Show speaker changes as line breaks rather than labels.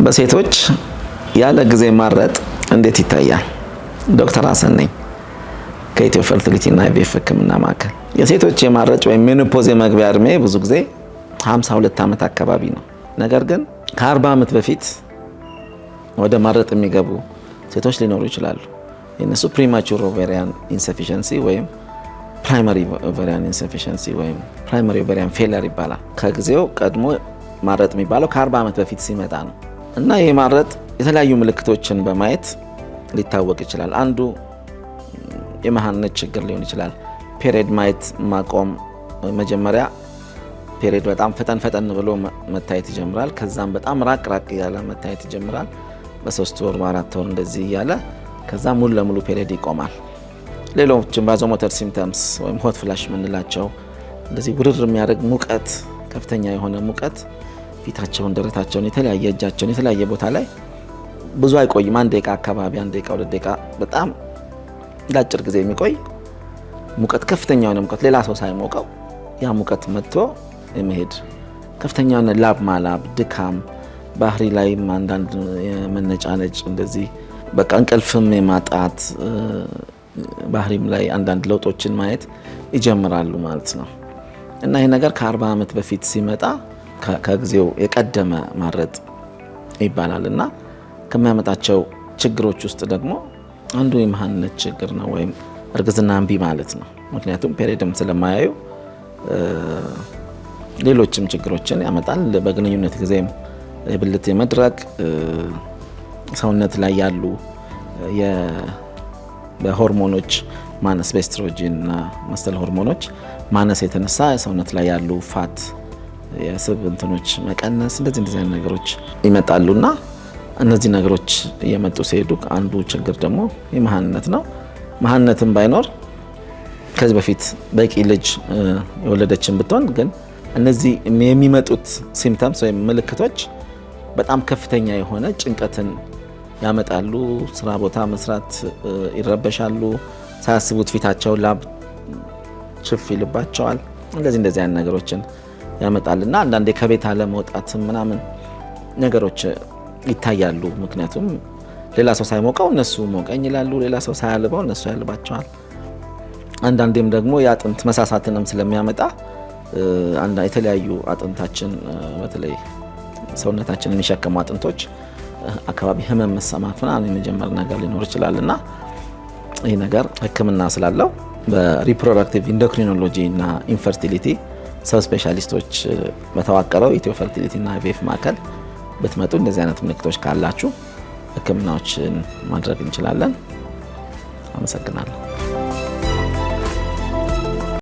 በሴቶች ያለ ጊዜ ማረጥ እንዴት ይታያል? ዶክተር ሀሰን ነኝ ከኢትዮ ፈርቲሊቲ እና አይቪኤፍ ሕክምና ማዕከል። የሴቶች የማረጥ ወይም ሜኖፖዝ የመግቢያ እድሜ ብዙ ጊዜ 52 ዓመት አካባቢ ነው። ነገር ግን ከ40 ዓመት በፊት ወደ ማረጥ የሚገቡ ሴቶች ሊኖሩ ይችላሉ። የነሱ ፕሪማቹር ኦቫሪያን ኢንሰፊሸንሲ ወይም ፕራይመሪ ኦቫሪያን ኢንሰፊሸንሲ ወይም ፕራይመሪ ኦቫሪያን ፌለር ይባላል። ከጊዜው ቀድሞ ማረጥ የሚባለው ከ40 ዓመት በፊት ሲመጣ ነው እና ይህ ማረጥ የተለያዩ ምልክቶችን በማየት ሊታወቅ ይችላል። አንዱ የመሃንነት ችግር ሊሆን ይችላል። ፔሪድ ማየት ማቆም፣ መጀመሪያ ፔሪድ በጣም ፈጠን ብሎ መታየት ይጀምራል። ከዛም በጣም ራቅ እያለ መታየት ይጀምራል። በ3 ወር በ4 ወር እንደዚህ እያለ ከዛ ሙሉ ለሙሉ ፔሪድ ይቆማል። ሌሎችም ቫዞሞተር ሲምፕተምስ ወይም ሆት ፍላሽ የምንላቸው እንደዚህ ውርር የሚያደርግ ሙቀት፣ ከፍተኛ የሆነ ሙቀት ፊታቸውን፣ ደረታቸውን፣ የተለያየ እጃቸውን የተለያየ ቦታ ላይ ብዙ አይቆይም። 1 ደቂቃ አካባቢ 1 ደቂቃ 2 ደቂቃ በጣም ለአጭር ጊዜ የሚቆይ ሙቀት፣ ከፍተኛ የሆነ ሙቀት ሌላ ሰው ሳይሞቀው ያ ሙቀት መጥቶ የመሄድ ከፍተኛ የሆነ ላብ ማላብ፣ ድካም፣ ባህሪ ላይም አንዳንድ የመነጫነጭ እንደዚህ በቃ እንቅልፍም የማጣት ባህሪም ላይ አንዳንድ ለውጦችን ማየት ይጀምራሉ ማለት ነው። እና ይህ ነገር ከ40 ዓመት በፊት ሲመጣ ከጊዜው የቀደመ ማረጥ ይባላል። እና ከሚያመጣቸው ችግሮች ውስጥ ደግሞ አንዱ የመሃንነት ችግር ነው ወይም እርግዝና እምቢ ማለት ነው። ምክንያቱም ፔሪድም ስለማያዩ ሌሎችም ችግሮችን ያመጣል። በግንኙነት ጊዜም የብልት የመድረቅ፣ ሰውነት ላይ ያሉ በሆርሞኖች ማነስ፣ በኤስትሮጂን እና መሰል ሆርሞኖች ማነስ የተነሳ ሰውነት ላይ ያሉ ፋት፣ የስብ እንትኖች መቀነስ፣ እንደዚህ አይነት ነገሮች ይመጣሉና እነዚህ ነገሮች እየመጡ ሲሄዱ አንዱ ችግር ደግሞ የመሃንነት ነው። መሃንነትም ባይኖር ከዚህ በፊት በቂ ልጅ የወለደችን ብትሆን ግን እነዚህ የሚመጡት ሲምፕተምስ ወይም ምልክቶች በጣም ከፍተኛ የሆነ ጭንቀትን ያመጣሉ። ስራ ቦታ መስራት ይረበሻሉ። ሳያስቡት ፊታቸው ላብ ችፍ ይልባቸዋል። እንደዚህ አይነት ነገሮችን ያመጣልና አንዳንዴ ከቤት አለመውጣት ምናምን ነገሮች ይታያሉ። ምክንያቱም ሌላ ሰው ሳይሞቀው እነሱ ሞቀኝ ይላሉ፣ ሌላ ሰው ሳያልበው እነሱ ያልባቸዋል። አንዳንዴም ደግሞ የአጥንት መሳሳትንም ስለሚያመጣ የተለያዩ አጥንታችን በተለይ ሰውነታችን የሚሸከሙ አጥንቶች አካባቢ ህመም መሰማት ምናምን የመጀመር ነገር ሊኖር ይችላል እና ይህ ነገር ሕክምና ስላለው በሪፕሮዳክቲቭ ኢንዶክሪኖሎጂ እና ኢንፈርቲሊቲ ሰብ ስፔሻሊስቶች በተዋቀረው ኢትዮ ፈርቲሊቲ እና አይቪኤፍ ማዕከል ብትመጡ እንደዚህ አይነት ምልክቶች ካላችሁ ሕክምናዎችን ማድረግ እንችላለን። አመሰግናለሁ።